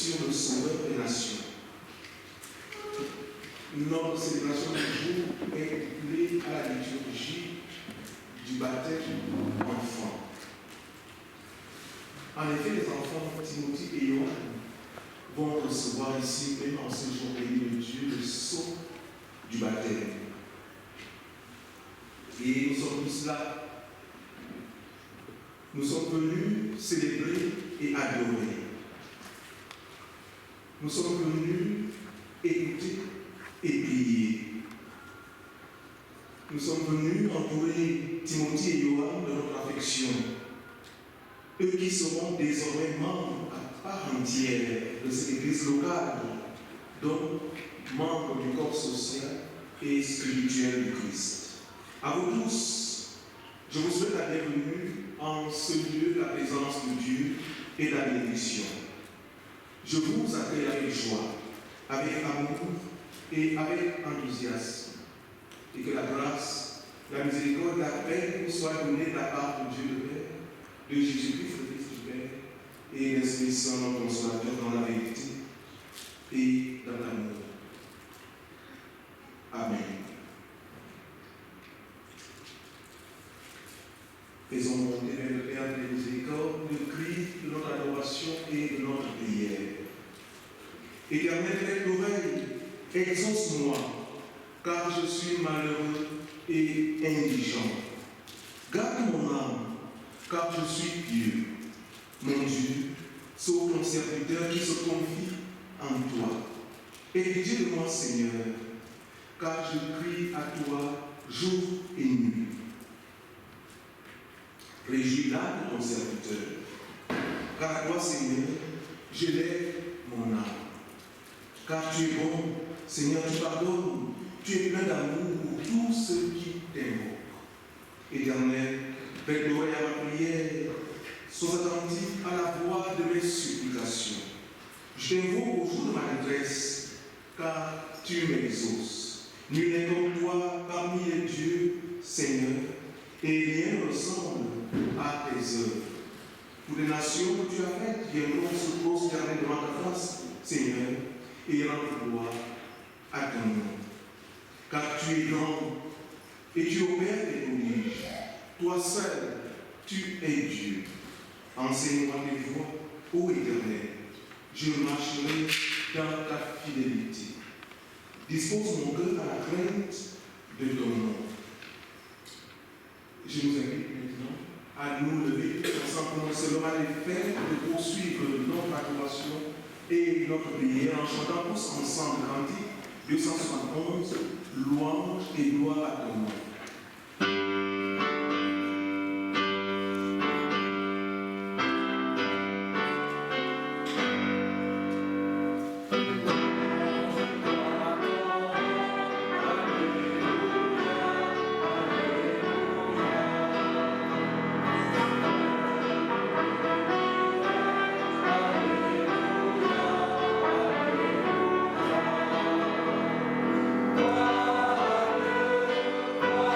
sur le Sauveur des nations. Notre célébration du jour est couplée à la liturgie du baptême enfant. En effet, les enfants Timothée et Johan vont recevoir ici, même en ce jour béni de Dieu, le sceau du baptême. Et nous sommes tous là. Nous sommes venus célébrer et adorer. Nous sommes venus écouter et prier. Nous sommes venus entourer Timothée et Johan de notre affection. Eux qui seront désormais membres à part entière de cette église locale, donc membres du corps social et spirituel du Christ. À vous tous, je vous souhaite la bienvenue en ce lieu de la présence de Dieu et de la bénédiction. Je vous accueille avec joie, avec amour et avec enthousiasme. Et que la grâce, la miséricorde, la paix vous soit donnée de la part de Dieu le Père, de Jésus-Christ, le Fils du Père, et l'Esprit Saint, notre consolateur, dans la vérité et dans l'amour. Amen. Faisons monter vers le Père de miséricorde le cri de notre adoration et de notre prière. Éternel, avec l'oreille, exauce-moi, car je suis malheureux et indigent. Garde mon âme, car je suis pieux. Mon Dieu, sauve ton serviteur qui se confie en toi. Exige de moi, Seigneur, car je crie à toi jour et nuit. Réjouis l'âme de ton serviteur, car à toi, Seigneur, je lève mon âme. Car tu es bon, Seigneur, tu pardonnes, tu es plein d'amour pour tous ceux qui t'invoquent. Éternel, fais l'oreille à ma prière, sois attentif à la voix de mes supplications. Je t'invoque au jour de ma détresse, car tu m'exauces. Nul n'est comme toi parmi les dieux, Seigneur, et rien ne ressemble à tes œuvres. Pour les nations que tu as faites, viendront se prosterner devant ta face, Seigneur, et rendre gloire à ton nom. Car tu es grand et tu opères tes prodiges. Toi seul, tu es Dieu. Enseigne-moi tes voies, ô Éternel. Je marcherai dans ta fidélité. Dispose mon cœur à la crainte de ton nom. Je nous invite maintenant à nous lever ensemble pour seulement les faire de poursuivre notre adoration et notre prière en chantant tous ensemble le cantique 271, louange et gloire à ton nom. Gloire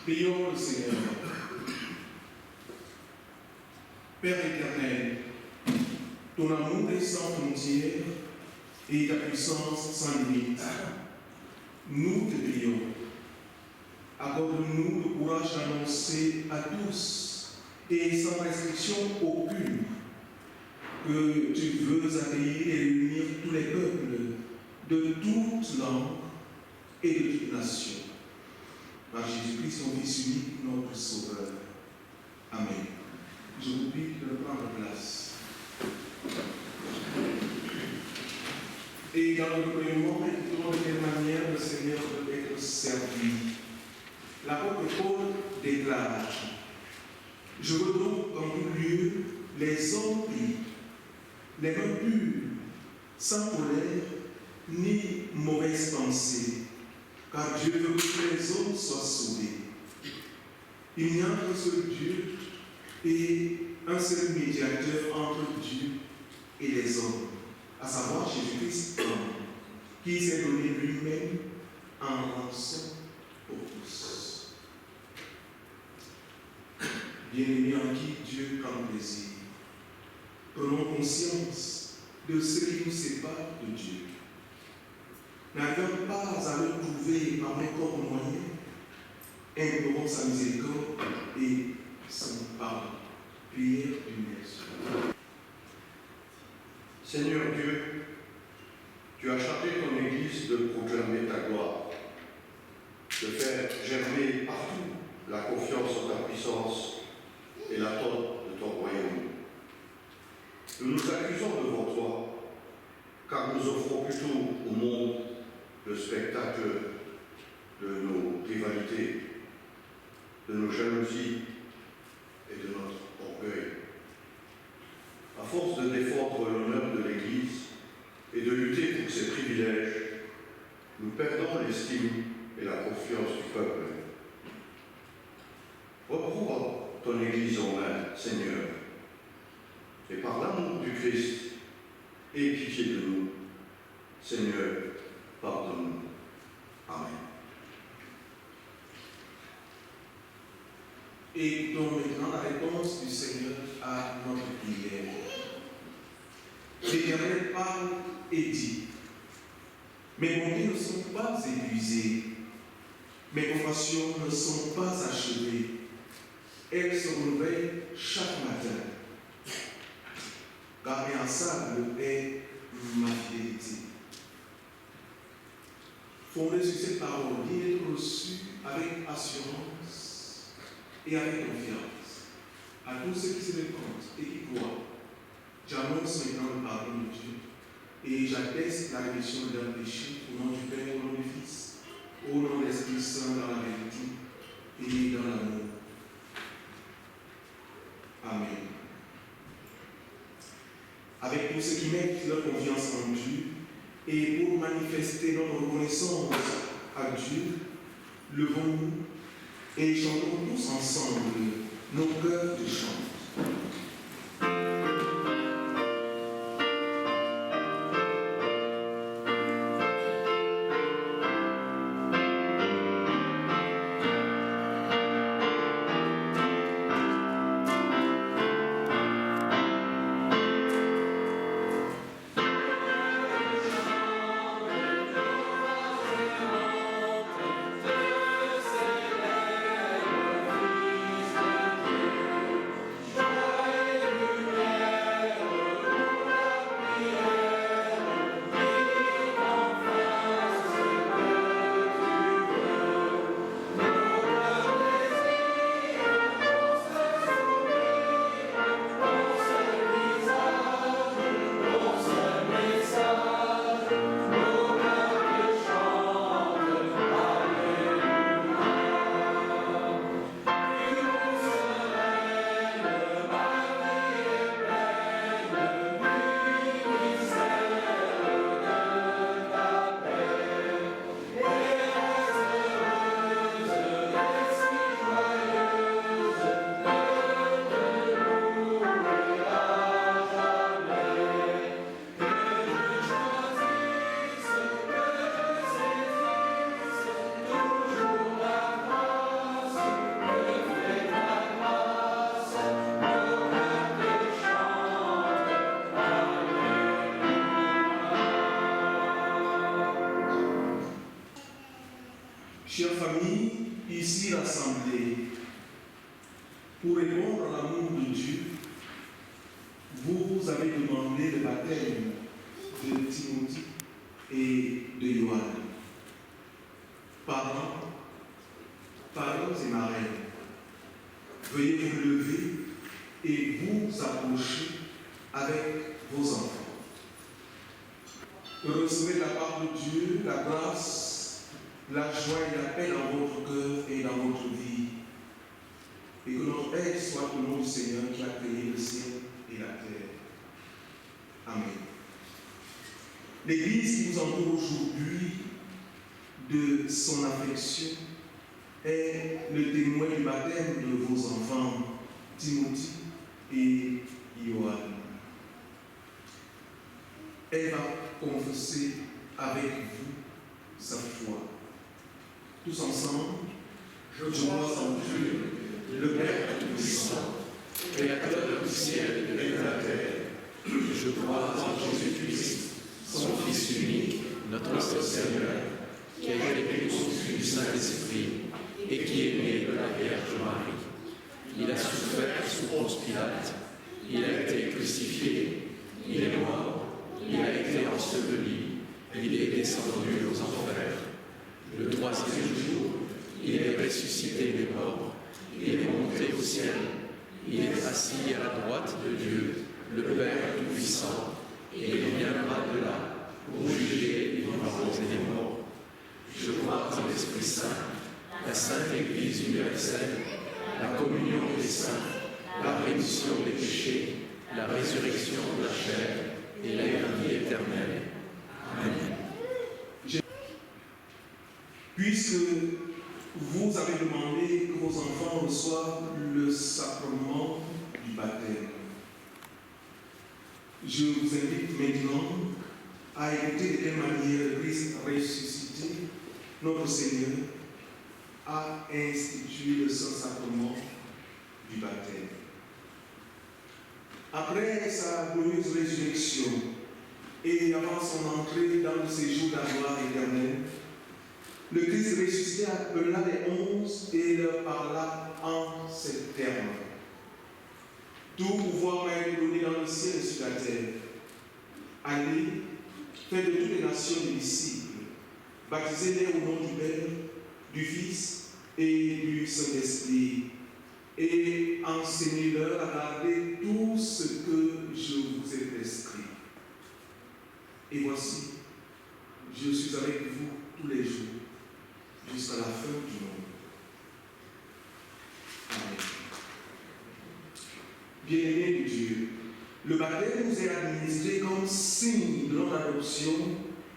Prions le Seigneur. Père éternel, ton amour est sans frontières et ta puissance sans limite. Nous te prions. Accorde-nous le courage d'annoncer à tous et sans restriction aucune que tu veux accueillir et réunir tous les peuples de toute langue et de toute nation. Par Jésus-Christ, son Fils unique, notre Sauveur. Amen. Je vous prie de prendre place. Et dans le premier moment, écoutons de quelle manière le Seigneur veut être servi. L'apôtre Paul déclare: je veux donc en tout lieu les hommes purs, les mains pures, sans colère ni mauvaise pensée, car Dieu veut que tous les hommes soient sauvés. Il n'y a qu'un seul Dieu et un seul médiateur entre Dieu et les hommes, à savoir Jésus-Christ, qui s'est donné lui-même en rançon pour tous. Bien-aimés en qui Dieu prend plaisir, prenons conscience de ce qui nous sépare de Dieu. N'arrivons pas à le trouver par n'importe moyen, implorons sa miséricorde et son pardon. Prière d'humiliation. Seigneur Dieu, tu as chargé ton Église de proclamer ta gloire, de faire germer partout la confiance en ta puissance et l'attente de ton royaume. Nous nous accusons devant toi, car nous offrons plutôt au monde le spectacle de nos rivalités, de nos jalousies et de notre orgueil. À force de défendre l'honneur de l'Église et de lutter pour ses privilèges, nous perdons l'estime et la confiance du peuple. Reprends ton Église en main, Seigneur, et par l'amour du Christ, aie pitié de nous. Seigneur, pardonne-nous. Amen. Et donc maintenant la réponse du Seigneur à notre prière. L'Éternel parle et dit: mes bontés ne sont pas épuisées, mes compassions ne sont pas achevées, elles se renouvellent chaque matin. Car inlassable est ma fidélité. Fondé sur cette parole, il est reçu avec assurance et avec confiance à tous ceux qui se répandent et qui croient. J'annonce maintenant le pardon de Dieu et j'atteste la rémission de leur péché au nom du Père, au nom du Fils, au nom de l'Esprit Saint, dans la vérité et dans l'amour. Amen. Avec tous ceux qui mettent leur confiance en Dieu et pour manifester notre reconnaissance à Dieu, levons-nous et chantons tous ensemble nos cœurs de chant. famille ici rassemblée, pour répondre à l'amour de Dieu, vous avez demandé le baptême de Timothée et de Johan. Parents et marraines, veuillez vous lever et vous approcher avec vos enfants. Recevez la part de Dieu, la grâce, la joie et la paix dans votre cœur et dans votre vie. Et que notre aide soit au nom du Seigneur qui a créé le ciel et la terre. Amen. L'Église qui vous entoure aujourd'hui de son affection est le témoin du baptême de vos enfants, Timothée et Johan. Elle va confesser avec vous sa foi. Tous ensemble, je crois en Dieu, le Père Tout-Puissant, Créateur du ciel et de la terre. Je crois en Jésus-Christ, son Fils unique, notre Seigneur, qui a été conçu du Saint-Esprit et qui est né de la Vierge Marie. Il a souffert sous Ponce Pilate, il a été crucifié, il est mort, il a été enseveli, il est descendu aux enfers. Le troisième jour, il est ressuscité des morts, il est monté au ciel, il est assis à la droite de Dieu, le Père Tout-Puissant, et il viendra de là pour juger les vivants et les morts. Je crois en l'Esprit Saint, la Sainte Église universelle, la communion des saints, la rémission des péchés, la résurrection de la chair et la vie éternelle. Amen. Puisque vous avez demandé que vos enfants reçoivent le sacrement du baptême, je vous invite maintenant à écouter de quelle manière le Christ ressuscité, notre Seigneur, a institué le Saint-Sacrement du baptême. Après sa glorieuse résurrection et avant son entrée dans le séjour de la gloire éternelle, le Christ ressuscité appela les 11 et leur parla en ces termes. Tout pouvoir m'a été donné dans le ciel et sur la terre. Allez, faites de toutes les nations des disciples, baptisez-les au nom du Père, du Fils et du Saint-Esprit, et enseignez-leur à garder tout ce que je vous ai prescrit. Et voici, je suis avec vous tous les jours, jusqu'à la fin du monde. Amen. Bien-aimés de Dieu, le baptême nous est administré comme signe de notre adoption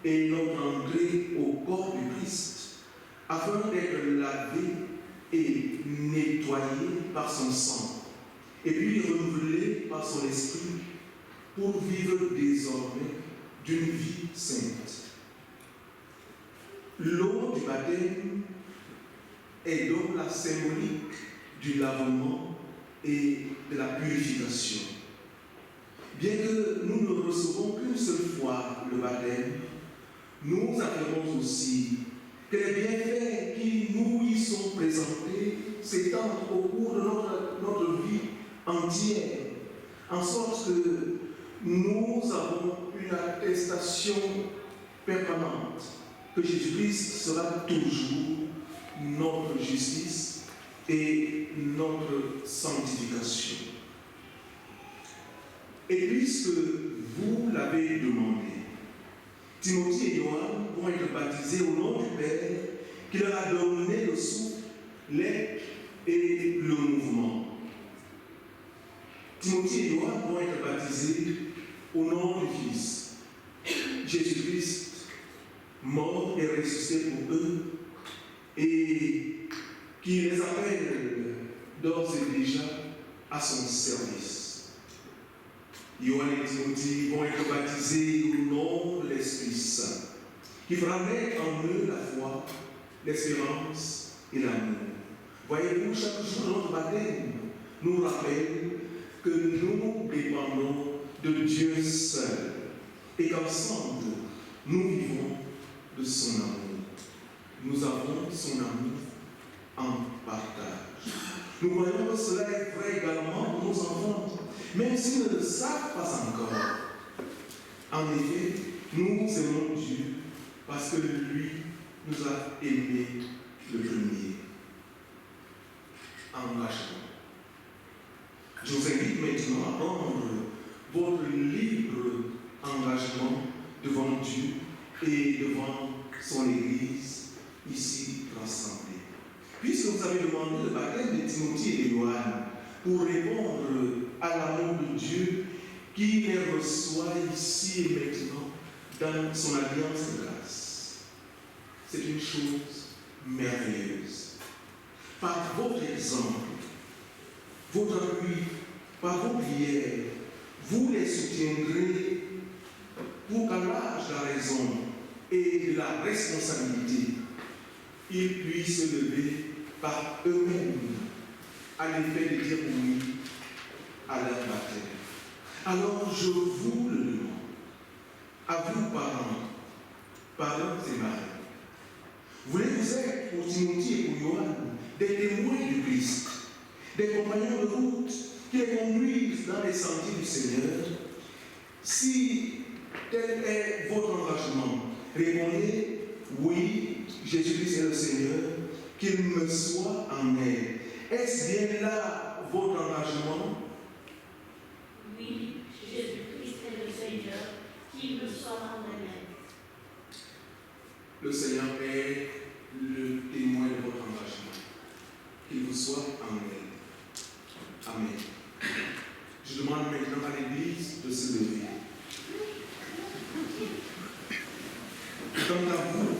et notre entrée au corps du Christ, afin d'être lavé et nettoyé par son sang, et puis renouvelé par son esprit pour vivre désormais d'une vie sainte. L'eau du baptême est donc la symbolique du lavement et de la purification. Bien que nous ne recevons qu'une seule fois le baptême, nous affirmons aussi que les bienfaits qui nous y sont présentés s'étendent au cours de notre vie entière, en sorte que nous avons une attestation permanente que Jésus-Christ sera toujours notre justice et notre sanctification. Et puisque vous l'avez demandé, Timothée et Johan vont être baptisés au nom du Père qui leur a donné le souffle, l'être et le mouvement. Timothée et Johan vont être baptisés au nom du Fils, Jésus-Christ, mort et ressuscité pour eux, et qui les appelle d'ores et déjà à son service. Johan et Timothée vont être baptisés au nom de l'Esprit Saint, qui fera naître en eux la foi, l'espérance et l'amour. Voyez-vous, chaque jour de notre baptême nous rappelle que nous dépendons de Dieu seul et qu'ensemble, nous vivons de son amour. nous avons son amour en partage. Nous voyons que cela est vrai également pour nos enfants, même s'ils ne le savent pas encore. En effet, nous aimons Dieu parce que lui nous a aimés le premier. Engagement. Je vous invite maintenant à prendre votre libre engagement devant Dieu et devant son Église ici rassemblée. Puisque vous avez demandé le baptême de Timothée et de Johannes pour répondre à l'amour de Dieu qui les reçoit ici et maintenant dans son alliance de grâce. C'est une chose merveilleuse. Par votre exemple, votre appui, par vos prières, vous les soutiendrez pour qu'à l'âge de la raison et de la responsabilité, ils puissent se lever par eux-mêmes à l'effet de dire oui à leur baptême. Alors je vous le demande, à vous parents et maris, voulez-vous être pour Timothée et pour Johannes des témoins du Christ, des compagnons de route qui les conduisent dans les sentiers du Seigneur? Si tel est votre engagement, répondez oui, Jésus-Christ est le Seigneur, qu'il me soit en aide. Est-ce bien là votre engagement? Oui, Jésus-Christ est le Seigneur, qu'il me soit en aide. Le Seigneur est le témoin de votre engagement. Qu'il vous soit en aide. Amen. Je demande maintenant à l'Église de se lever. Quant à vous,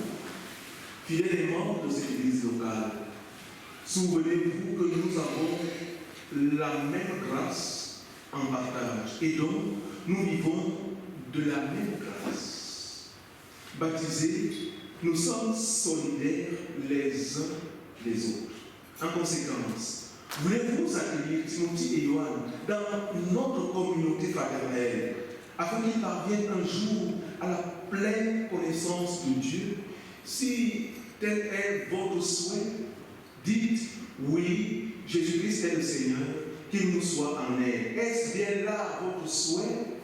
fidèles et membres de cette Église locale, souvenez-vous que nous avons la même grâce en partage et donc nous vivons de la même grâce. Baptisés, nous sommes solidaires les uns les autres. En conséquence, voulez-vous accueillir Timothée et Johannes dans notre communauté fraternelle afin qu'ils parviennent un jour à la pleine connaissance de Dieu? Si tel est votre souhait, dites oui, Jésus-Christ est le Seigneur, qu'il nous soit en aide. Est-ce bien là votre souhait?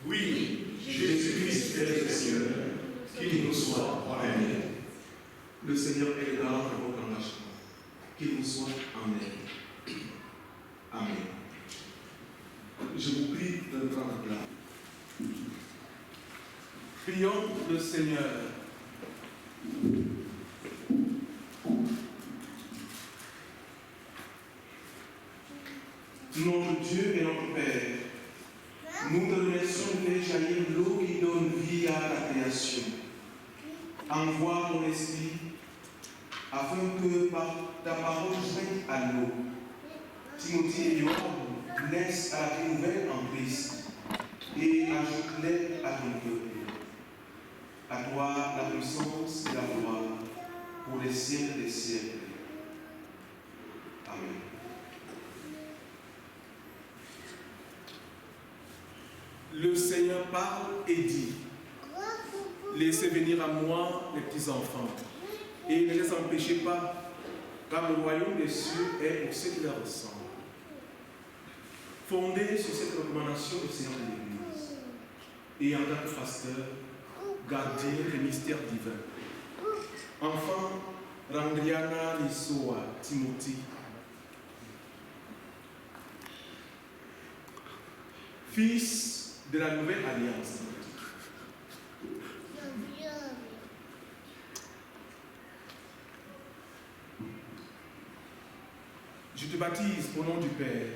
Oui, Jésus-Christ est le Seigneur, qu'il nous soit en aide. Le Seigneur est le garant de votre engagement. Qu'il vous soit en aide. Amen. Je vous prie de prendre place. Prions le Seigneur. Notre Dieu et notre Père, nous te remercions de faire jaillir l'eau qui donne vie à la création. Envoie ton esprit afin que par ta parole jointe à l'eau, Timothée et Johannes naissent à la vie nouvelle en Christ et ajoute-les à ton peuple. À toi la puissance et la gloire pour les siècles des siècles. Amen. Le Seigneur parle et dit: laissez venir à moi les petits enfants et ne les empêchez pas, car le royaume des cieux est pour ceux qui les ressemblent. Fondé sur cette recommandation du Seigneur de l'Église et en tant que pasteur, gardien des mystères divins, enfant Randriana Lisoa Timothy, fils de la nouvelle alliance. Je te baptise au nom du Père,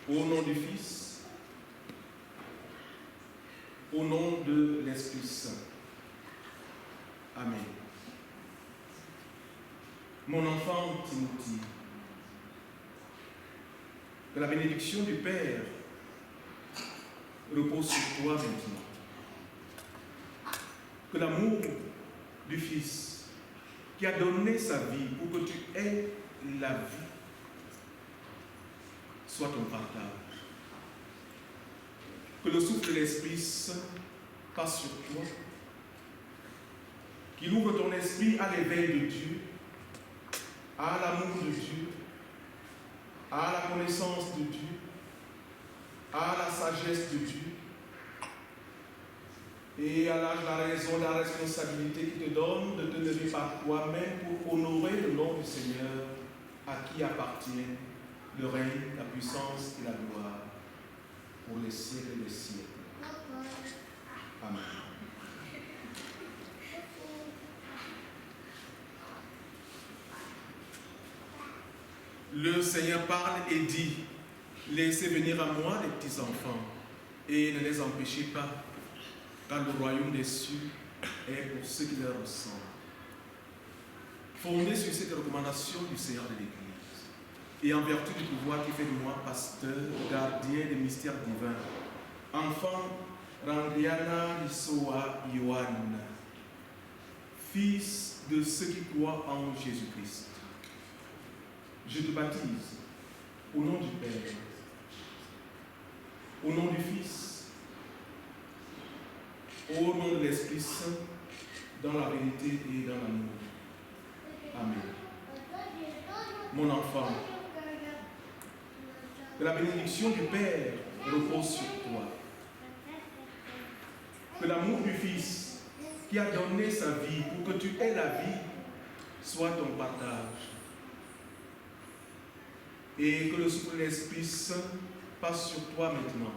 au nom du Fils, au nom de l'Esprit Saint. Amen. Mon enfant Timothy, que la bénédiction du Père repose sur toi maintenant. Que l'amour du Fils qui a donné sa vie pour que tu aies la vie soit ton partage. Que le souffle de l'Esprit Saint passe sur toi qu'il ouvre ton esprit à l'éveil de Dieu, à l'amour de Dieu, à la connaissance de Dieu, à la sagesse de Dieu, et à la raison, la responsabilité qui te donne de te lever par toi-même pour honorer le nom du Seigneur, à qui appartient le règne, la puissance et la gloire pour les siècles des siècles. Amen. Le Seigneur parle et dit, laissez venir à moi les petits enfants et ne les empêchez pas, car le royaume des cieux est pour ceux qui leur ressemblent. Fondé sur cette recommandation du Seigneur de l'Église, et en vertu du pouvoir qui fait de moi pasteur, gardien des mystères divins, enfant Randriana Lisoa Yohan, fils de ceux qui croient en Jésus-Christ, je te baptise au nom du Père, au nom du Fils, au nom de l'Esprit Saint, dans la vérité et dans l'amour. Amen. Mon enfant, que la bénédiction du Père repose sur toi. Que l'amour du Fils, qui a donné sa vie pour que tu aies la vie, soit ton partage. Et que le souffle de l'Esprit Saint passe sur toi maintenant.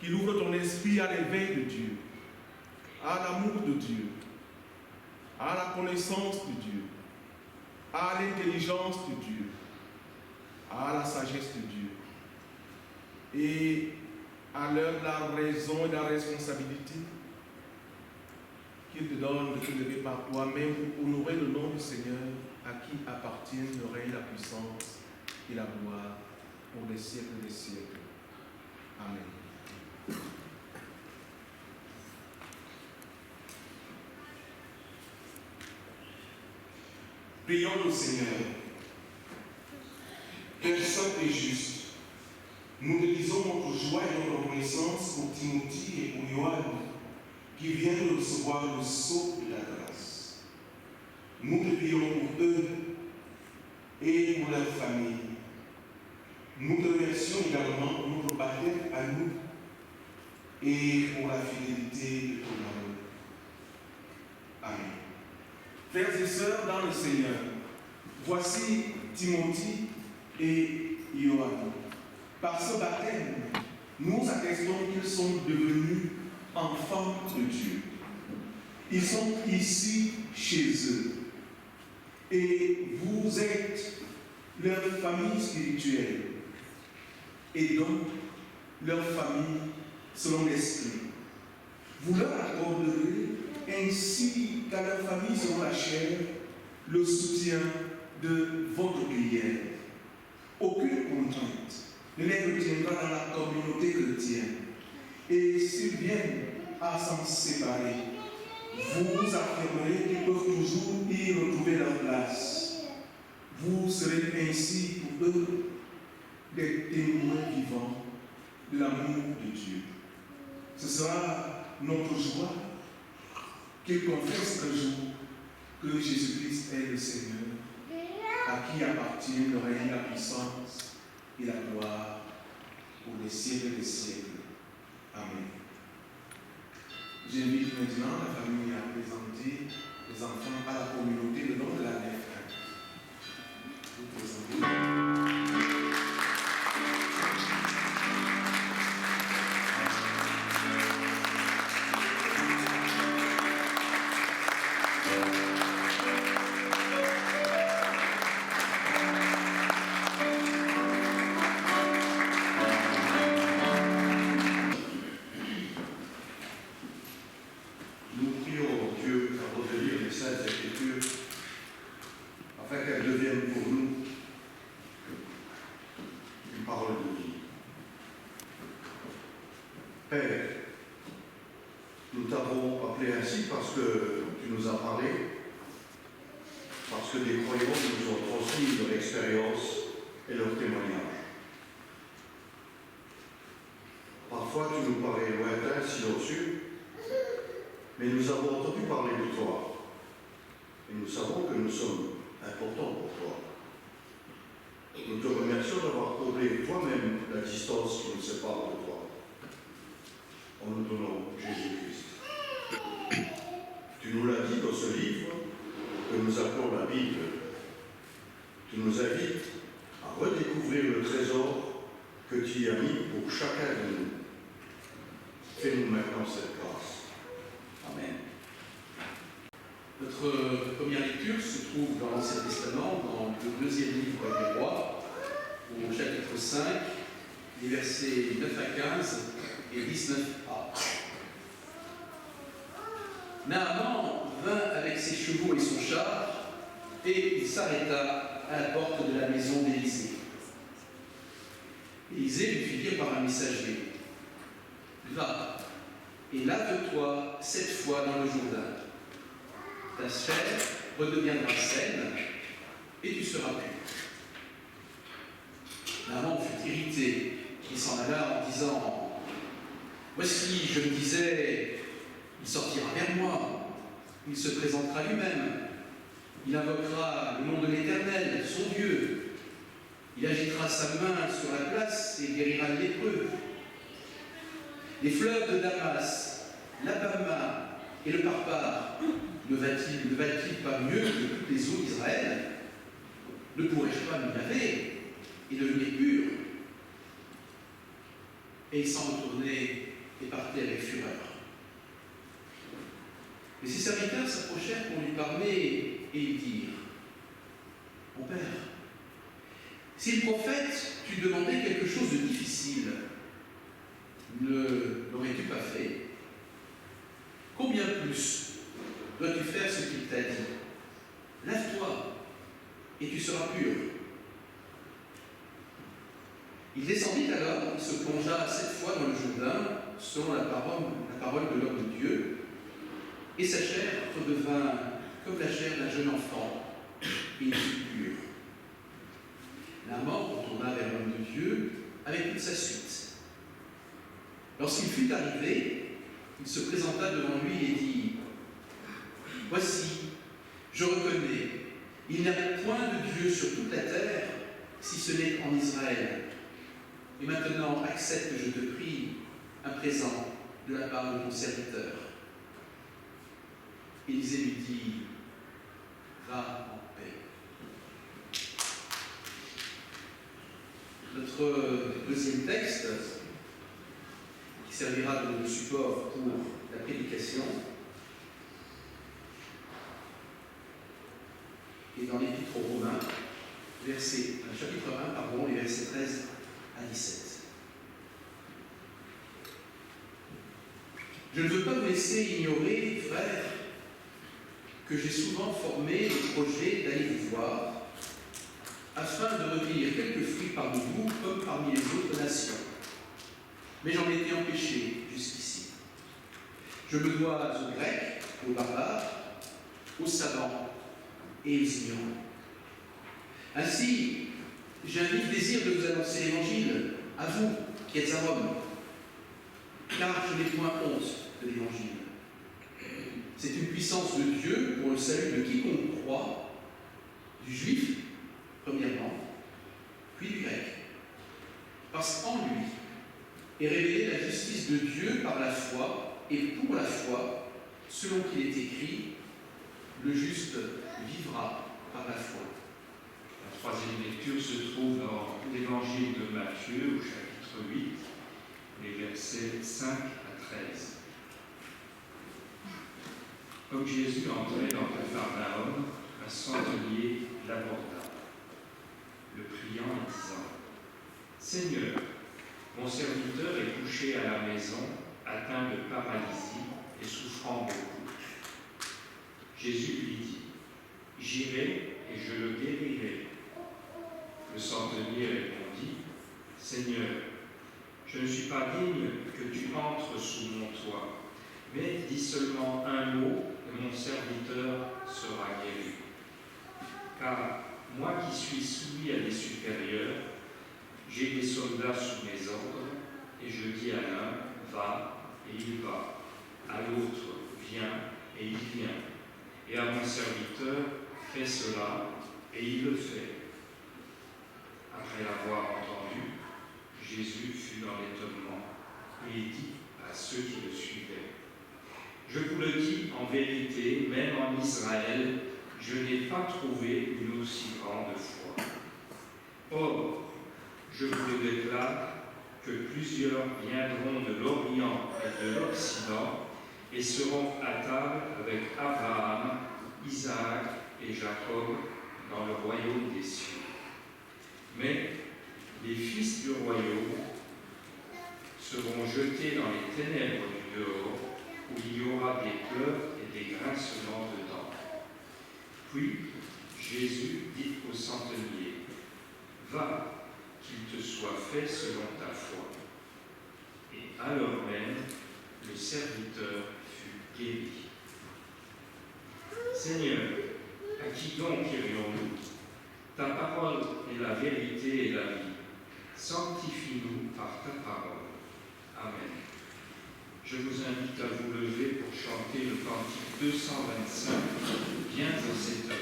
Qu'il ouvre ton esprit à l'éveil de Dieu, à l'amour de Dieu, à la connaissance de Dieu, à l'intelligence de Dieu, à la sagesse de Dieu, et à l'heure de la raison et de la responsabilité qu'il te donne de te lever par toi-même pour honorer le nom du Seigneur, à qui appartiennent le règne, la puissance et la gloire pour les siècles des siècles. Amen. Prions le Seigneur. Père saint et juste, nous te disons notre joie et notre reconnaissance pour Timothy et pour Johan, qui viennent de recevoir le sceau de la grâce. Nous te prions pour eux et pour leur famille. Nous te remercions également pour notre baptême à nous et pour la fidélité de ton amour. Amen. Frères et sœurs dans le Seigneur, voici Timothy et Johan. Par ce baptême, nous attestons qu'ils sont devenus enfants de Dieu. Ils sont ici chez eux. Et vous êtes leur famille spirituelle. Et donc, leur famille selon l'esprit. Vous leur accorderez, ainsi qu'à leur famille selon la chair, le soutien de votre prière. Aucune contrainte ne les retiendra dans la communauté chrétienne. Et s'ils viennent à s'en séparer, vous affirmerez qu'ils peuvent toujours y retrouver leur place. Vous serez ainsi pour eux des témoins vivants de l'amour de Dieu. Ce sera notre joie qu'ils confessent un jour que Jésus-Christ est le Seigneur, à qui appartient le règne, la puissance et la gloire pour les siècles des siècles. Amen. J'invite maintenant la famille à présenter les enfants à la communauté le long de la nef. Vous présentez. Nous t'avons appelé ainsi parce que tu nous as parlé, parce que des croyants nous ont transmis leur expérience et leur témoignage. Parfois tu nous parais lointain, silencieux, mais nous avons entendu parler de toi. et nous savons que nous sommes importants pour toi. Nous te remercions d'avoir comblé toi-même la distance qui nous sépare de toi, en nous donnant Jésus-Christ. Tu nous l'as dit dans ce livre que nous appelons la Bible. Tu nous invites à redécouvrir le trésor que tu y as mis pour chacun de nous. Fais-nous maintenant cette grâce. Amen. Notre première lecture se trouve dans l'Ancien Testament, dans le deuxième livre des Rois, au chapitre 5, les versets 9 à 15 et 19a. Naaman vint avec ses chevaux et son char, et il s'arrêta à la porte de la maison d'Élisée. Élisée lui fit dire par un messager: Va, et lave-toi 7 fois dans le Jourdain. Ta chair redeviendra saine, et tu seras pur. Naaman fut irrité, il s'en alla en disant: Voici, je me disais, il sortira vers moi, il se présentera lui-même, il invoquera le nom de l'Éternel, son Dieu, il agitera sa main sur la place et guérira le lépreux. Les fleuves de Damas, l'Abama et le Parpar, ne va-t-il pas mieux que toutes les eaux d'Israël? Ne pourrais-je pas me laver et devenir pur? Et il s'en retournait et partait avec fureur. Mais ses serviteurs s'approchèrent pour lui parler et lui dirent: Mon père, si le prophète t'eût demandé quelque chose de difficile, ne l'aurais-tu pas fait? Combien plus dois-tu faire ce qu'il t'a dit? Lave-toi et tu seras pur. Il descendit alors, il se plongea 7 fois dans le Jourdain, selon la parole de l'homme de Dieu, et sa chair redevint comme la chair d'un jeune enfant, et il fut pur. Naaman retourna vers l'homme de Dieu avec toute sa suite. Lorsqu'il fut arrivé, il se présenta devant lui et dit: Voici, je reconnais, il n'y a point de Dieu sur toute la terre, si ce n'est en Israël. Et maintenant, accepte, je te prie, un présent de la part de ton serviteur. Élisée lui dit: Va en paix. Notre deuxième texte, qui servira de support pour la prédication, est dans l'Épître aux Romains, chapitre 1, les versets 13 à 17. Je ne veux pas vous laisser ignorer, frères, que j'ai souvent formé le projet d'aller vous voir, afin de recueillir quelques fruits parmi vous, comme parmi les autres nations. Mais j'en ai été empêché jusqu'ici. Je me dois aux Grecs, aux barbares, aux savants et aux ignorants. Ainsi, j'ai un vif désir de vous annoncer l'Évangile, à vous qui êtes à Rome, car je n'ai point honte de l'Évangile. C'est une puissance de Dieu pour le salut de quiconque croit, du juif, premièrement, puis du grec. Parce qu'en lui est révélée la justice de Dieu par la foi et pour la foi, selon qu'il est écrit: le juste vivra par la foi. La troisième lecture se trouve dans l'Évangile de Matthieu, au chapitre 8, les versets 5 à 13. Comme Jésus entrait dans Capharnaüm, un centenier l'aborda, le priant et disant: Seigneur, mon serviteur est couché à la maison, atteint de paralysie et souffrant beaucoup. Jésus lui dit: J'irai et je le guérirai. Le centenier répondit: Seigneur, je ne suis pas digne que tu entres sous mon toit, mais dis seulement un mot et mon serviteur sera guéri. Car moi qui suis soumis à des supérieurs, j'ai des soldats sous mes ordres, et je dis à l'un: va, et il va, à l'autre: viens, et il vient, et à mon serviteur, fais cela, et il le fait. » Après l'avoir entendu, Jésus fut dans l'étonnement, et il dit à ceux qui le suivaient: « Je vous le dis en vérité, même en Israël, je n'ai pas trouvé une aussi grande foi. Or, je vous le déclare, que plusieurs viendront de l'Orient et de l'Occident et seront à table avec Abraham, Isaac et Jacob dans le royaume des cieux. Mais les fils du royaume seront jetés dans les ténèbres du dehors, où il y aura des pleurs et des grincements de dents. » Puis Jésus dit au centenier: « Va, qu'il te soit fait selon ta foi. » Et à l'heure même, le serviteur fut guéri. Seigneur, à qui donc irions-nous? Ta parole est la vérité et la vie. Sanctifie-nous par ta parole. Amen. Je vous invite à vous lever pour chanter le cantique 225, « Viens à cette heure ».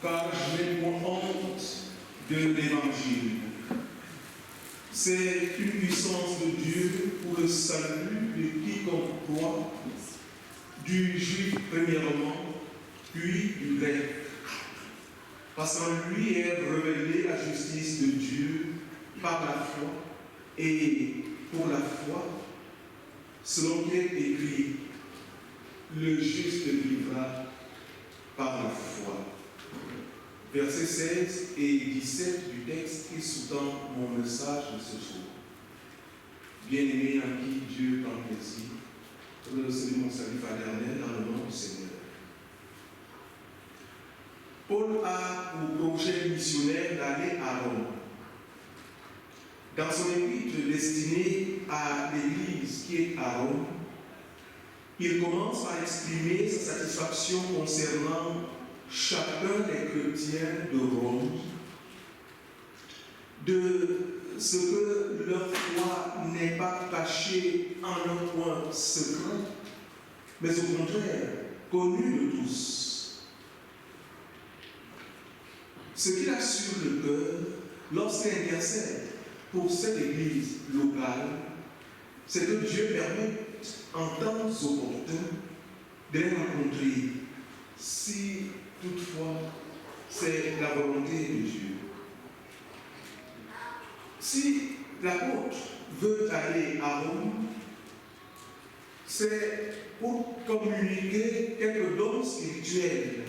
Car je n'ai point honte de l'Évangile. C'est une puissance de Dieu pour le salut de quiconque croit, du juif premièrement, puis du grec. Parce qu'en lui est révélée la justice de Dieu par la foi et pour la foi, selon qu'il est écrit, le juste vivra par la foi. Versets 16 et 17 du texte qui sous-tend mon message de ce jour. Bien-aimés en qui Dieu prend plaisir, je veux recevoir mon salut fraternel dans le nom du Seigneur. Paul a pour projet missionnaire d'aller à Rome. Dans son épître destinée à l'Église qui est à Rome, il commence par exprimer sa satisfaction concernant chacun des chrétiens de Rome, de ce que leur foi n'est pas cachée en un point secret, mais au contraire connue de tous. Ce qu'il a sur le cœur lorsqu'il intercède pour cette église locale, c'est que Dieu permet en temps opportun de les rencontrer, si toutefois c'est la volonté de Dieu. Si l'apôtre veut aller à Rome, c'est pour communiquer quelques dons spirituels,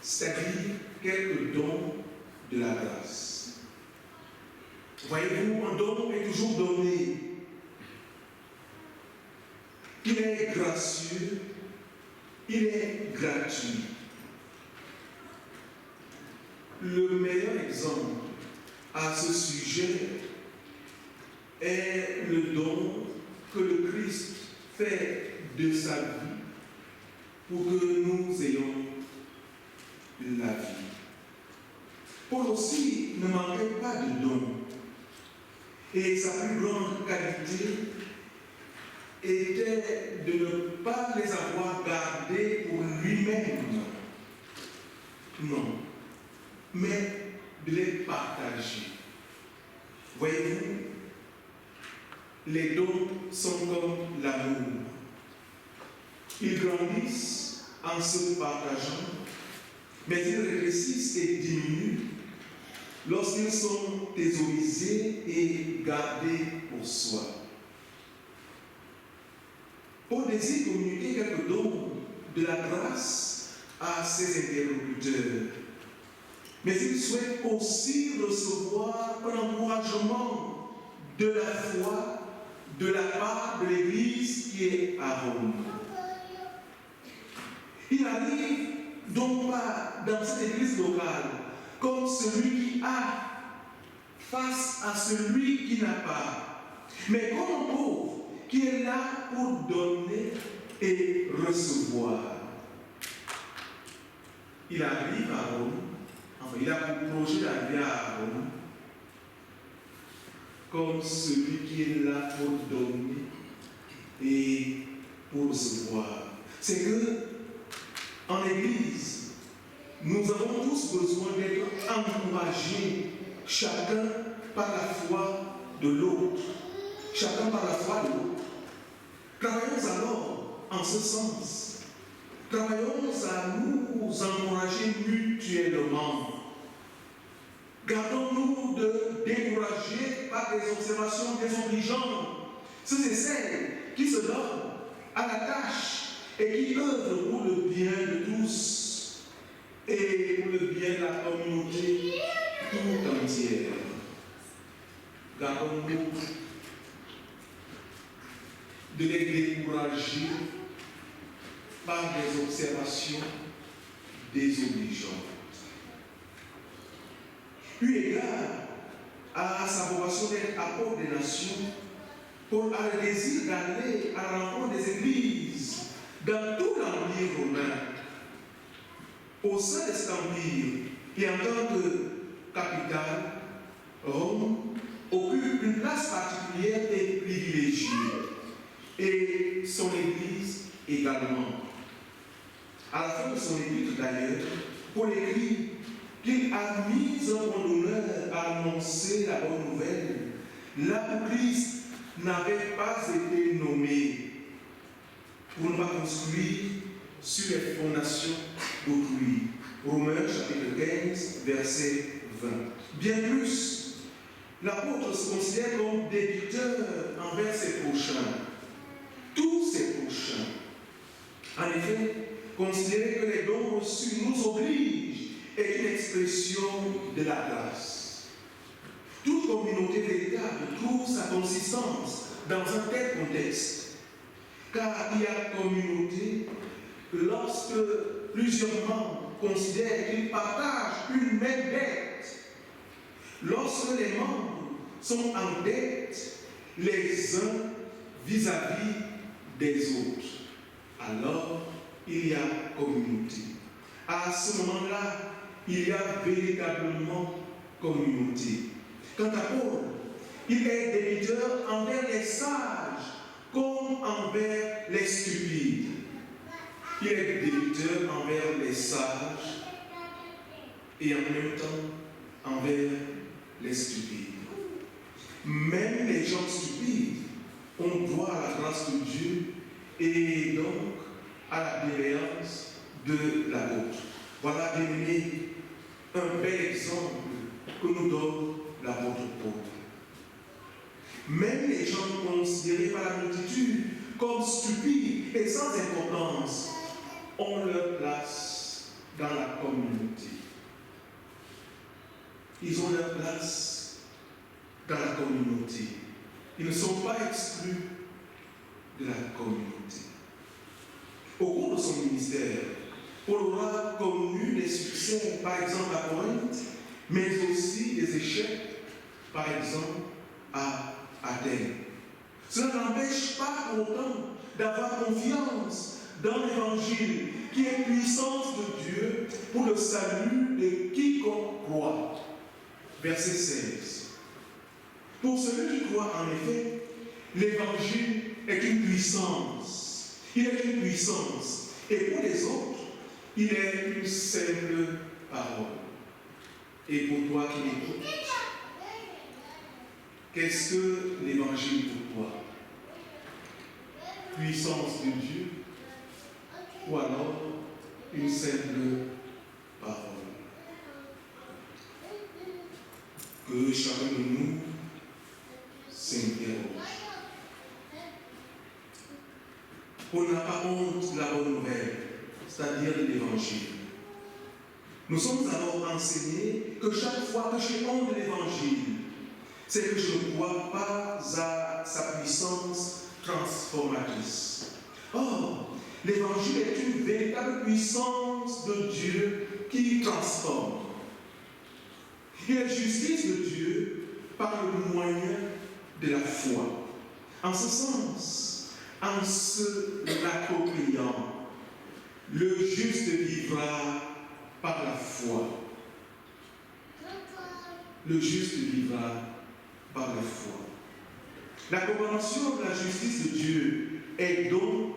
c'est-à-dire quelques dons de la grâce. Voyez-vous, un don est toujours donné. Il est gracieux, il est gratuit. Le meilleur exemple à ce sujet est le don que le Christ fait de sa vie pour que nous ayons la vie. Paul aussi ne manquait pas de dons. Et sa plus grande qualité était de ne pas les avoir gardés pour lui-même. Non. Mais de les partager. Voyez-vous, les dons sont comme l'amour. Ils grandissent en se partageant, mais ils rétrécissent et diminuent lorsqu'ils sont thésaurisés et gardés pour soi. Paul désire communiquer quelques dons de la grâce à ses interlocuteurs. Mais il souhaite aussi recevoir un encouragement de la foi de la part de l'Église qui est à Rome. Il n'arrive donc pas dans cette Église locale comme celui qui a face à celui qui n'a pas, mais comme un pauvre qui est là pour donner et recevoir. Il arrive à Rome. Enfin, il a pour projet d'arriver à Rome comme celui qui est là pour donner et pour recevoir. C'est que, en Église, nous avons tous besoin d'être encouragés, chacun par la foi de l'autre. Chacun par la foi de l'autre. Travaillons alors en ce sens. Travaillons à nous encourager mutuellement. Gardons-nous de décourager par des observations désobligeantes ceux et celles qui se donnent à la tâche et qui œuvrent pour le bien de tous et pour le bien de la communauté tout entière. Gardons-nous de les décourager par des observations désobligeantes. Eu égard à sa vocation d'être apôtre des nations, Paul a le désir d'aller à la rencontre des églises dans tout l'Empire romain. Au sein de cet empire, et en tant que capitale, Rome occupe une place particulière et privilégiée, et son église également. À la fin de son épître d'ailleurs, Paul écrit qu'il a mis un bon honneur à annoncer la bonne nouvelle, là où Christ n'avait pas été nommé, pour ne pas construire sur les fondations d'autrui. Romains chapitre 15, verset 20. Bien plus, l'apôtre se considère comme débiteur envers ses prochains, tous ses prochains. En effet, considérer que les dons reçus nous obligent est une expression de la grâce. Toute communauté véritable trouve sa consistance dans un tel contexte, car il y a communauté lorsque plusieurs membres considèrent qu'ils partagent une même dette. Lorsque les membres sont en dette les uns vis-à-vis des autres, alors il y a communauté. À ce moment-là, il y a véritablement communauté. Quant à Paul, il est débiteur envers les sages comme envers les stupides. Il est débiteur envers les sages et en même temps envers les stupides. Même les gens stupides ont droit à la grâce de Dieu et donc à la bienveillance de l'apôtre. Voilà, bien aimé, un bel exemple que nous donne l'apôtre Paul. Même les gens considérés par la multitude comme stupides et sans importance ont leur place dans la communauté. Ils ont leur place dans la communauté. Ils ne sont pas exclus de la communauté. Au cours de son ministère, Paul aura connu des succès, par exemple à Corinthe, mais aussi des échecs, par exemple à Athènes. Cela n'empêche pas pour autant d'avoir confiance dans l'Évangile qui est puissance de Dieu pour le salut de quiconque croit. Verset 16. Pour celui qui croit, en effet, l'Évangile est une puissance. Il est une puissance. Et pour les autres, il est une simple parole. Et pour toi qui m'écoutes, qu'est-ce que l'Évangile pour toi? Puissance de Dieu ou alors une simple parole? Que chacun de nous s'interroge. On n'a pas honte de la bonne nouvelle, c'est-à-dire de l'Évangile. Nous sommes alors enseignés que chaque fois que j'ai honte de l'Évangile, c'est que je ne crois pas à sa puissance transformatrice. Or, l'Évangile est une véritable puissance de Dieu qui transforme. Il est justice de Dieu par le moyen de la foi. En ce sens, en se l'appropriant, le juste vivra par la foi. Le juste vivra par la foi. La compréhension de la justice de Dieu est donc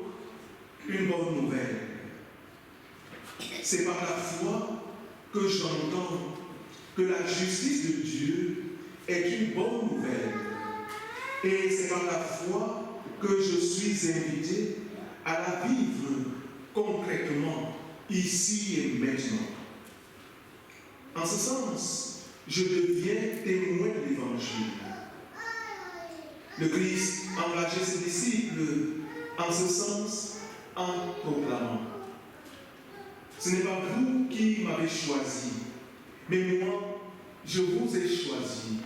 une bonne nouvelle. C'est par la foi que j'entends que la justice de Dieu est une bonne nouvelle. Et c'est par la foi que je suis invité à la vivre concrètement, ici et maintenant. En ce sens, je deviens témoin de l'Évangile. Le Christ engageait ses disciples en ce sens en proclamant: ce n'est pas vous qui m'avez choisi, mais moi, je vous ai choisi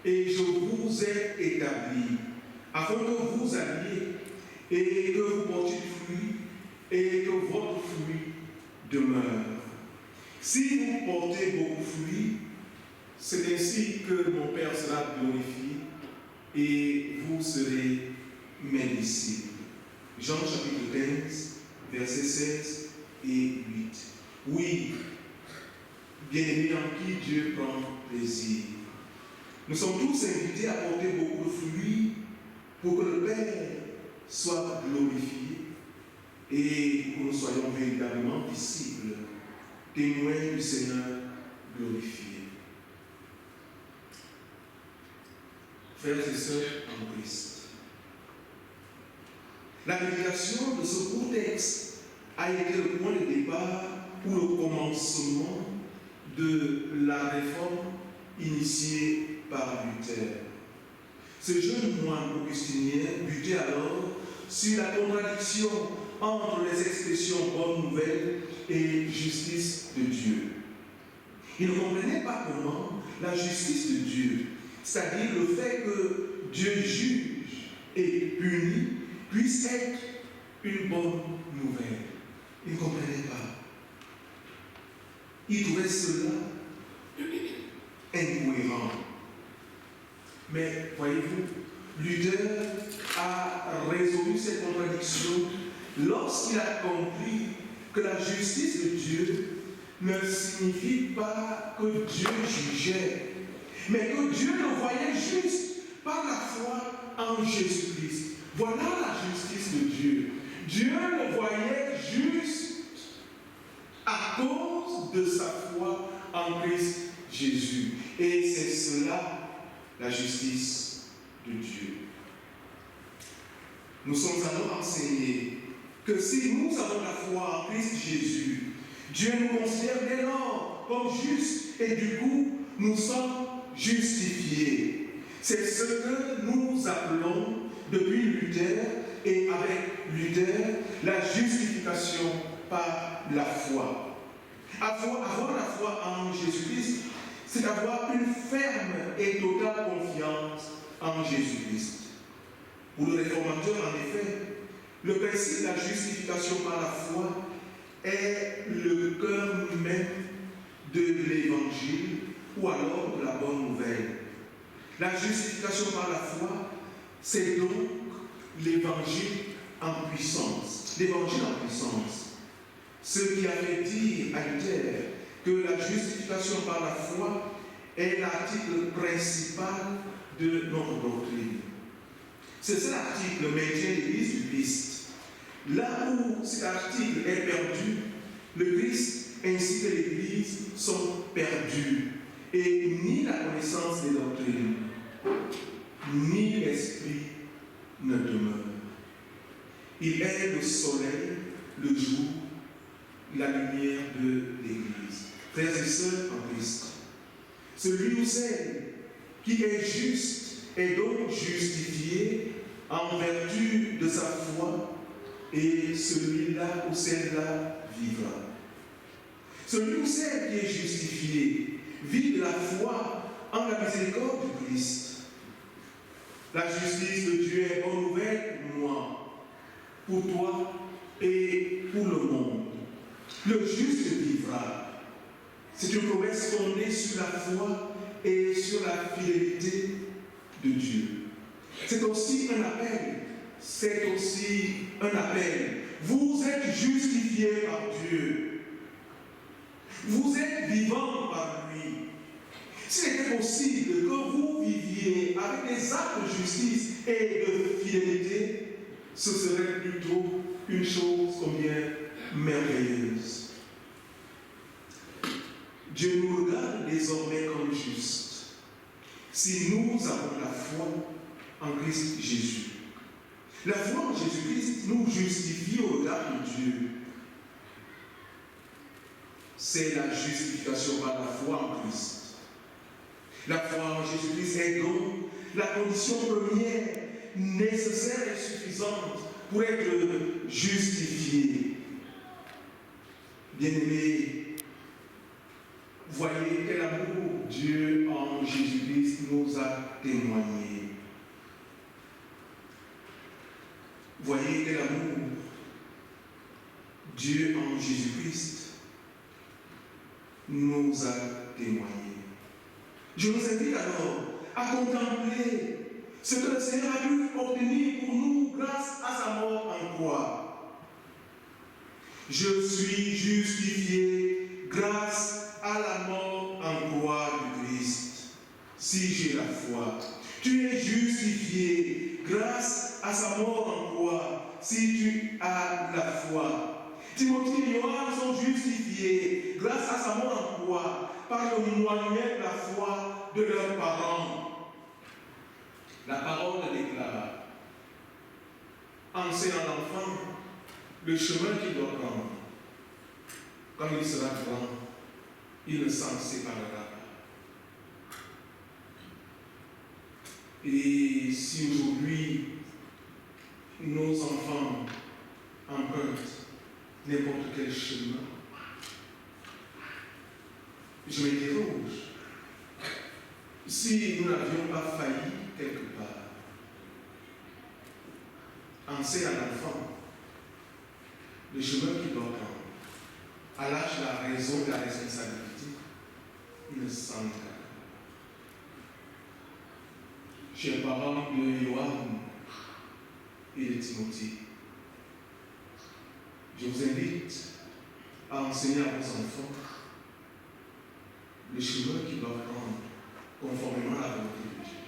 et je vous ai établi afin que vous alliez et que vous portiez du fruit et que votre fruit demeure. Si vous portez beaucoup de fruits, c'est ainsi que mon Père sera glorifié et vous serez mes disciples. Jean chapitre 15, versets 16 et 8. Oui, bien-aimés en qui Dieu prend plaisir. Nous sommes tous invités à porter beaucoup de fruits pour que le Père soit glorifié et que nous soyons véritablement disciples, témoins du Seigneur glorifié. Frères et sœurs en Christ, la méditation de ce court texte a été le point de départ ou le commencement de la réforme initiée par Luther. Ce jeune moine augustinien butait alors sur la contradiction entre les expressions bonne nouvelle et justice de Dieu. Il ne comprenait pas comment la justice de Dieu, c'est-à-dire le fait que Dieu juge et punit, puisse être une bonne nouvelle. Il ne comprenait pas. Il trouvait cela incohérent. Mais voyez-vous, Luther a résolu cette contradiction lorsqu'il a compris que la justice de Dieu ne signifie pas que Dieu jugeait, mais que Dieu le voyait juste par la foi en Jésus-Christ. Voilà la justice de Dieu. Dieu le voyait juste à cause de sa foi en Christ Jésus. Et c'est cela la justice de Dieu. Nous sommes alors enseignés que si nous avons la foi en Christ Jésus, Dieu nous considère dès lors comme justes et du coup, nous sommes justifiés. C'est ce que nous appelons depuis Luther et avec Luther la justification par la foi. Avoir la foi en Jésus-Christ, c'est avoir une ferme et totale confiance en Jésus-Christ. Pour le réformateur, en effet, le principe de la justification par la foi est le cœur même de l'évangile ou alors de la bonne nouvelle. La justification par la foi, c'est donc l'évangile en puissance. L'évangile en puissance. Ce qui a fait dire à Luther que la justification par la foi est l'article principal de notre doctrine. C'est cet article maintient l'Église du Christ. Là où cet article est perdu, le Christ ainsi que l'Église sont perdus. Et ni la connaissance des doctrines, ni l'Esprit ne demeurent. Il est le soleil, le jour, la lumière de l'Église. Frères et sœurs en Christ, celui ou celle qui est juste est donc justifié en vertu de sa foi, et celui-là ou celle-là vivra. Celui ou celle qui est justifié vit de la foi en la miséricorde du Christ. La justice de Dieu est bonne nouvelle pour moi, pour toi et pour le monde. Le juste vivra. C'est une promesse fondée sur la foi et sur la fidélité de Dieu. C'est aussi un appel. C'est aussi un appel. Vous êtes justifiés par Dieu. Vous êtes vivants par lui. S'il était possible que vous viviez avec des actes de justice et de fidélité, ce serait plutôt une chose combien merveilleuse. Dieu nous regarde désormais comme justes si nous avons la foi en Christ Jésus. La foi en Jésus-Christ nous justifie au regard de Dieu. C'est la justification par la foi en Christ. La foi en Jésus-Christ est donc la condition première, nécessaire et suffisante pour être justifié. Bien-aimés, voyez quel amour Dieu en Jésus-Christ nous a témoigné. Voyez quel amour Dieu en Jésus-Christ nous a témoigné. Je vous invite alors à contempler ce que le Seigneur a pu obtenir pour nous grâce à sa mort en croix. Je suis justifié grâce à la mort en croix du Christ, si j'ai la foi. Tu es justifié grâce à sa mort en croix, si tu as la foi. Timothée et Johannes sont justifiés grâce à sa mort en croix par le moyen de la foi de leurs parents. La parole déclare: enseigne à l'enfant le chemin qu'il doit prendre. Quand il sera grand, il ne s'en séparera pas. Et si aujourd'hui nos enfants empruntent n'importe quel chemin, je m'interroge si nous n'avions pas failli quelque part. Enseigne à l'enfant le chemin qu'il doit prendre. À l'âge de la raison et de la responsabilité, il ne s'en écarte pas. Chers parents de Johannes et de Timothée, je vous invite à enseigner à vos enfants le chemin qu'ils doivent prendre conformément à la volonté de Dieu.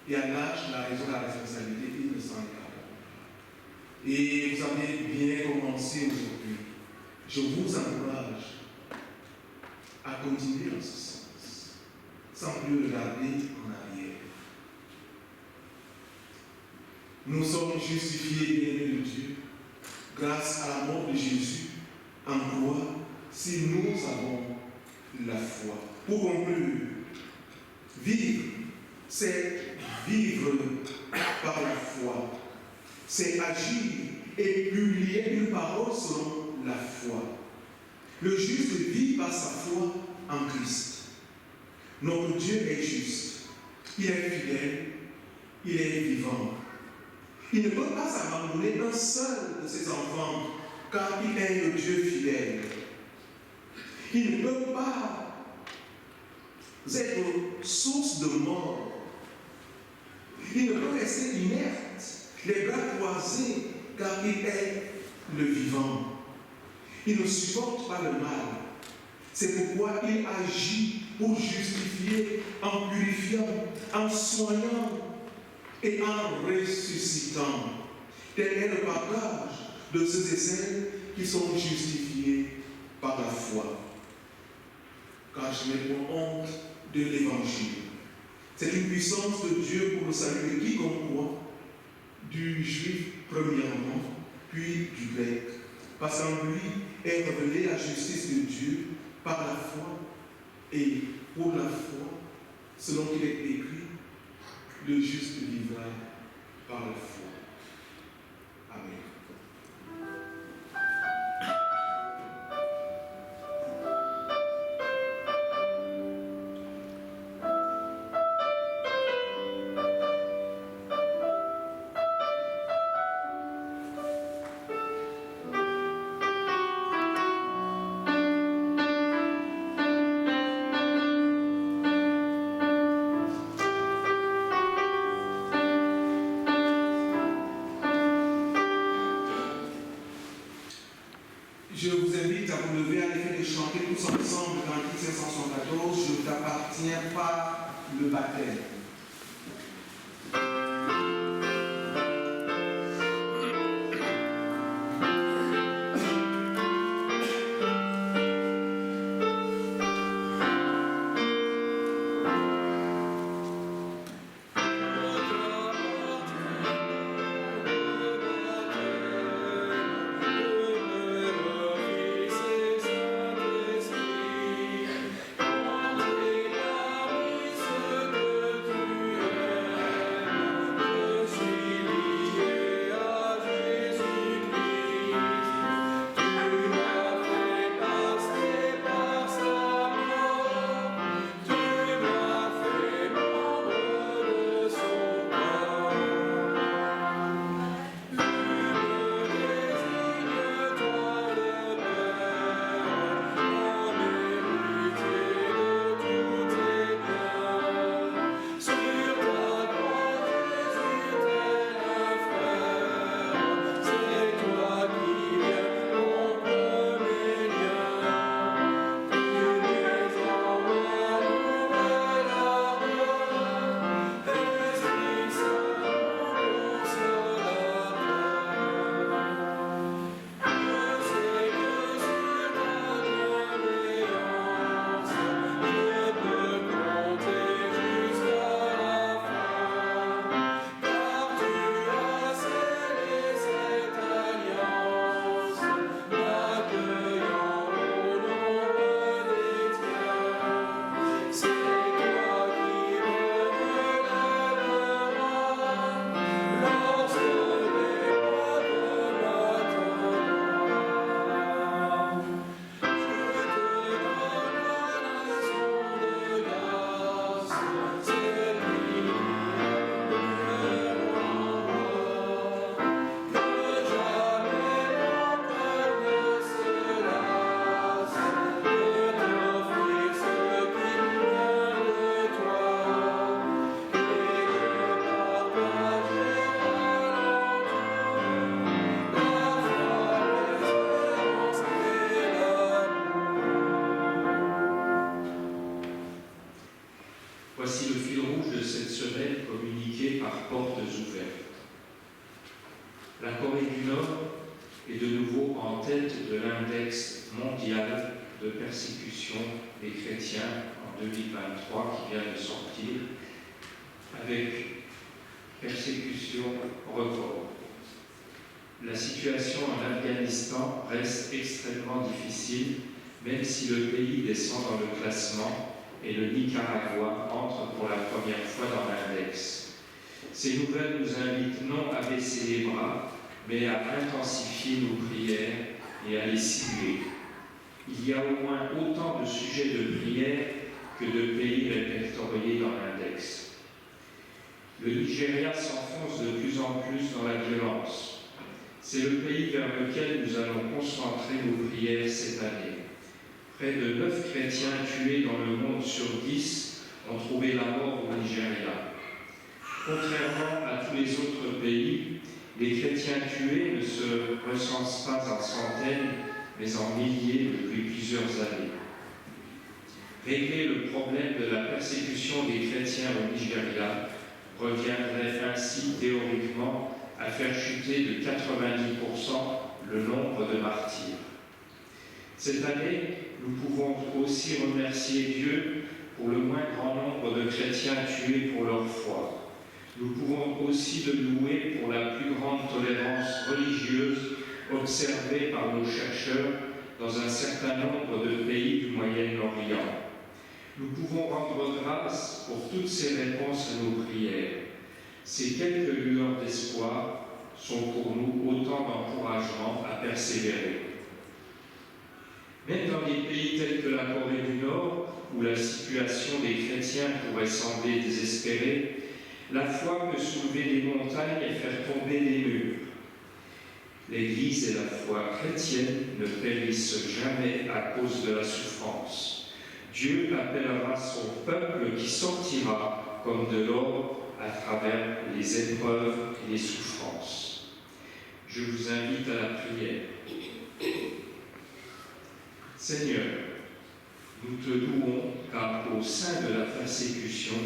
Et à l'âge de la raison et de la responsabilité, il ne s'en écarte pas. Et vous avez bien commencé aujourd'hui. Je vous encourage à continuer dans ce sens, sans plus regarder en arrière. nous sommes justifiés, bien-aimés de Dieu, grâce à la mort de Jésus en croix, si nous avons la foi. Pour conclure, vivre, c'est vivre par la foi. C'est agir et publier une parole selon la foi. Le juste vit par sa foi en Christ. Notre Dieu est juste. Il est fidèle. Il est vivant. Il ne peut pas s'abandonner un seul de ses enfants, car il est le Dieu fidèle. Il ne peut pas être source de mort. Il ne peut rester inerte, les bras croisés, car il est le vivant. Il ne supporte pas le mal. C'est pourquoi il agit pour justifier en purifiant, en soignant et en ressuscitant. Tel est le partage de ceux et celles qui sont justifiés par la foi. Car je n'ai pas honte de l'évangile. C'est une puissance de Dieu pour le salut de quiconque croit, du juif premièrement, puis du grec. Parce qu'en lui est révélée la justice de Dieu par la foi et pour la foi, selon qu'il est écrit, le juste vivra par la foi. Amen. Je vous invite à vous lever à l'effet de chanter tous ensemble dans le 574, je ne t'appartiens pas le baptême. Voici le fil rouge de cette semaine communiqué par portes ouvertes. La Corée du Nord est de nouveau en tête de l'index mondial de persécution des chrétiens en 2023 qui vient de sortir, avec persécutions record. La situation en Afghanistan reste extrêmement difficile, même si le pays descend dans le classement et le Nicaragua entre pour la première fois dans l'index. Ces nouvelles nous invitent non à baisser les bras, mais à intensifier nos prières et à les cibler. Il y a au moins autant de sujets de prière que de pays répertoriés dans l'index. Le Nigeria s'enfonce de plus en plus dans la violence. C'est le pays vers lequel nous allons concentrer nos prières cette année. Près de 9 chrétiens tués dans le monde sur 10 ont trouvé la mort au Nigeria. Contrairement à tous les autres pays, les chrétiens tués ne se recensent pas en centaines, mais en milliers depuis plusieurs années. Régler le problème de la persécution des chrétiens au Nigeria reviendrait ainsi théoriquement à faire chuter de 90% le nombre de martyrs. Cette année, nous pouvons aussi remercier Dieu pour le moins grand nombre de chrétiens tués pour leur foi. Nous pouvons aussi le louer pour la plus grande tolérance religieuse observée par nos chercheurs dans un certain nombre de pays du Moyen-Orient. Nous pouvons rendre grâce pour toutes ces réponses à nos prières. Ces quelques lueurs d'espoir sont pour nous autant d'encouragement à persévérer. Même dans des pays tels que la Corée du Nord, où la situation des chrétiens pourrait sembler désespérée, la foi peut soulever des montagnes et faire tomber des murs. L'Église et la foi chrétienne ne périssent jamais à cause de la souffrance. Dieu appellera son peuple qui sortira comme de l'or à travers les épreuves et les souffrances. Je vous invite à la prière. Seigneur, nous te louons car au sein de la persécution,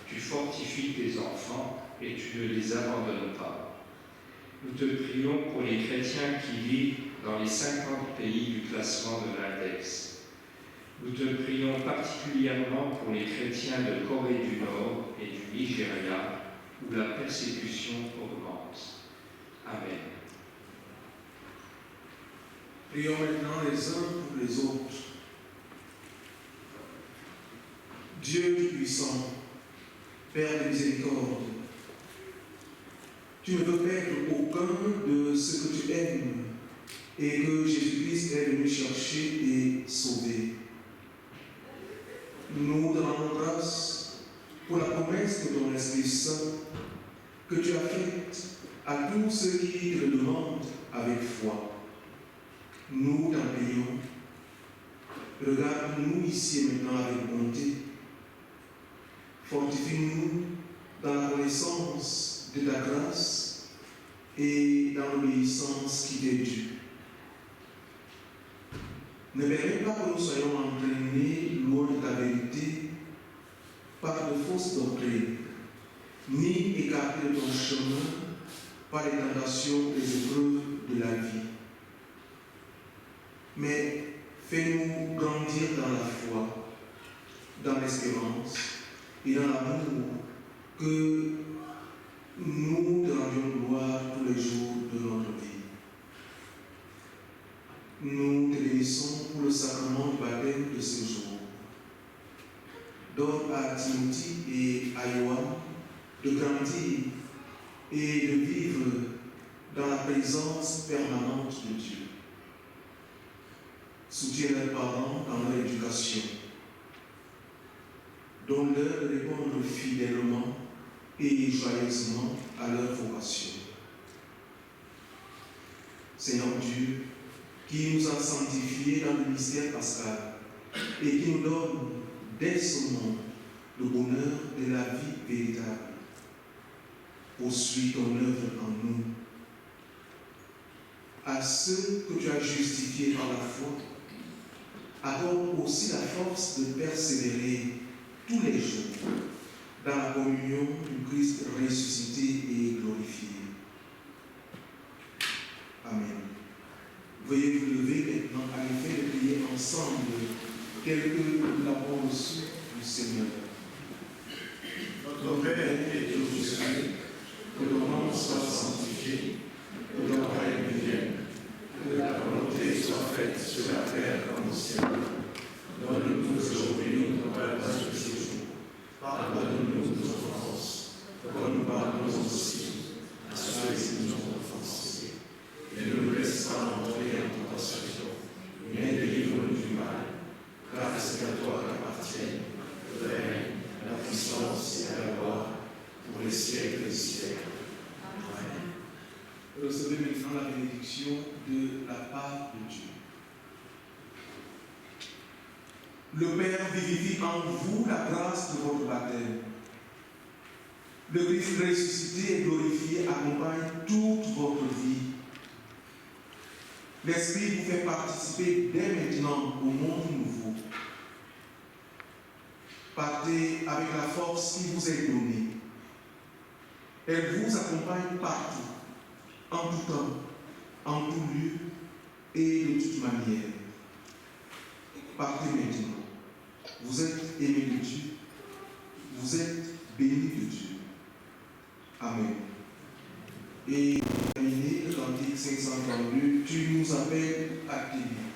tu fortifies tes enfants et tu ne les abandonnes pas. Nous te prions pour les chrétiens qui vivent dans les 50 pays du classement de l'index. Nous te prions particulièrement pour les chrétiens de Corée du Nord et du Nigeria, où la persécution augmente. Amen. Prions maintenant les uns pour les autres. Dieu Tout-Puissant, Père de miséricorde, tu ne peux perdre aucun de ce que tu aimes et que Jésus-Christ est venu chercher et sauver. Nous te rendons grâce pour la promesse de ton Esprit Saint que tu as faite à tous ceux qui te le demandent avec foi. Nous t'en prions. Regarde-nous ici et maintenant avec bonté. Fortifie-nous dans la connaissance de ta grâce et dans l'obéissance qui t'est due. Ne permets pas que nous soyons entraînés loin de ta vérité par de fausses doctrines, ni écartés de ton chemin par les tentations et les épreuves de la vie. Mais fais-nous grandir dans la foi, dans l'espérance et dans l'amour, que nous te rendions gloire tous les jours de notre vie. Nous te bénissons pour le sacrement du baptême de ce jour. Donne à Timothy et à Yoann de grandir et de vivre dans la présence permanente de Dieu. Soutiens leurs parents dans leur éducation. Donne-leur de répondre fidèlement et joyeusement à leur vocation. Seigneur Dieu, qui nous a sanctifiés dans le mystère pascal et qui nous donne dès ce monde le bonheur de la vie véritable. Poursuis ton œuvre en nous. À ceux que tu as justifiés par la foi, accorde aussi la force de persévérer tous les jours dans la communion du Christ ressuscité et glorifié. Amen. Veuillez vous lever maintenant à l'effet de prier ensemble tel que nous l'avons reçu du Seigneur. Notre Père qui es aux cieux, recevez maintenant la bénédiction de la part de Dieu. Le Père vivifie en vous la grâce de votre baptême. Le Christ ressuscité et glorifié accompagne toute votre vie. L'Esprit vous fait participer dès maintenant au monde nouveau. Partez avec la force qui vous est donnée. Elle vous accompagne partout, en tout temps, en tout lieu et de toute manière. Partez maintenant. Vous êtes aimés de Dieu. Vous êtes bénis de Dieu. Amen. Et terminé le cantique 532, tu nous appelles à t'aimer.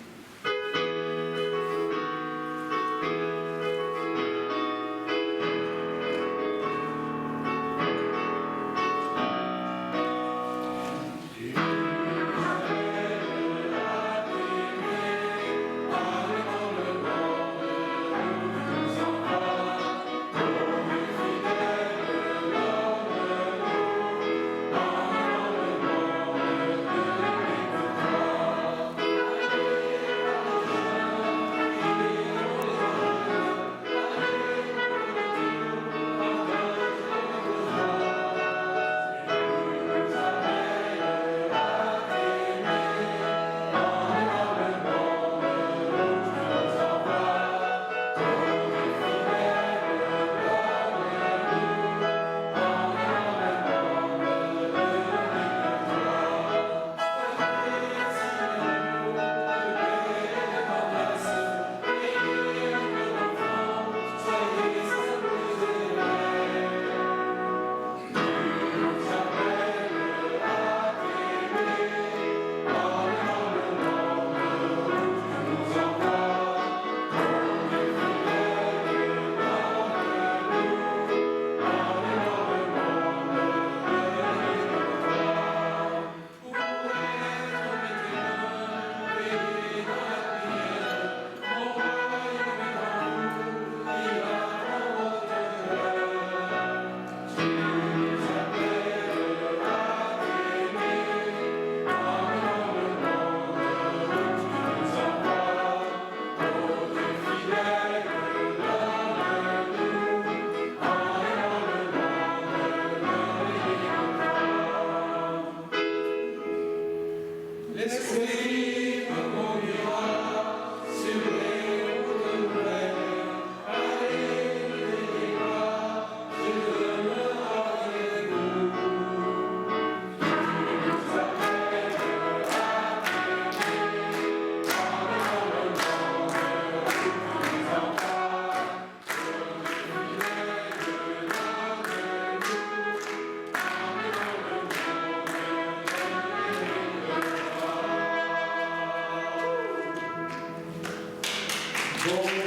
Bon